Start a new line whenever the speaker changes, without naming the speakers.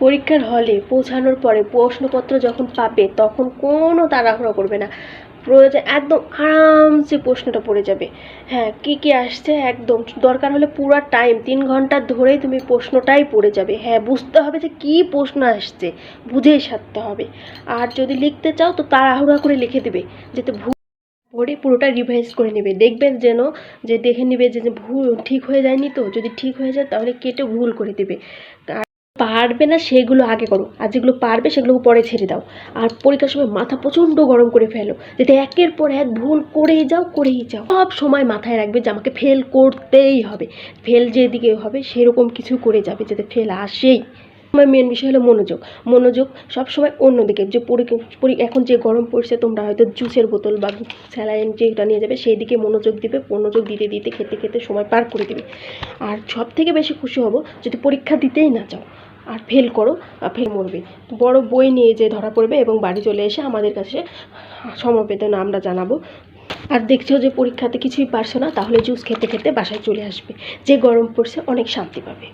পরীক্ষার হলে পৌঁছানোর পরে প্রশ্নপত্র যখন পাবে তখন কোনো তাড়াহুড়ো করবে না, প্রয়োজন একদম আরামসে প্রশ্নটা পড়ে যাবে। হ্যাঁ, কী আসছে একদম দরকার হলে পুরো টাইম 3 ঘন্টা ধরেই তুমি প্রশ্নটাই পড়ে যাবে। হ্যাঁ, বুঝতে হবে যে কী প্রশ্ন আসছে, বুঝেই সারতে হবে। আর যদি লিখতে চাও তো তাড়াহুড়া করে লিখে দেবে, যাতে পড়ে পুরোটা রিভাইজ করে নেবে। দেখবেন যেন যে দেখে নেবে যে ভুল ঠিক হয়ে যায়নি, তো যদি ঠিক হয়ে যায় তাহলে কেটে ভুল করে দেবে। পারবে না সেগুলো আগে করো, আর যেগুলো পারবে সেগুলো পরে ছেড়ে দাও। আর পরীক্ষার সময় মাথা প্রচণ্ড গরম করে ফেলো, যাতে একের পর এক ভুল করেই যাও। সব সময় মাথায় রাখবে যে আমাকে ফেল করতেই হবে, ফেল যেদিকে হবে সেরকম কিছু করে যাবে যাতে ফেল আসেই। আমার মেন বিষয় হলো মনোযোগ সবসময় অন্যদিকে। যে এখন যে গরম পড়ছে, তোমরা হয়তো জুসের বোতল বা স্যালাইন যেটা নিয়ে যাবে সেই দিকে মনোযোগ দিবে। মনোযোগ দিতে দিতে খেতে সময় পার করে দিবে। আর সব থেকে বেশি খুশি হব যদি পরীক্ষা দিতেই না যাও আর ফেল করো, ফেল মরবে। বড় বই নিয়ে যে ধরা পড়বে এবং বাড়ি চলে এসে আমাদের কাছে সমবেদনা আমরা জানাবো। আর দেখছো যে পরীক্ষাতে কিছুই পারছো না, তাহলে জুস খেতে বাসায় চলে আসবে। যে গরম পড়ছে অনেক শান্তি পাবে।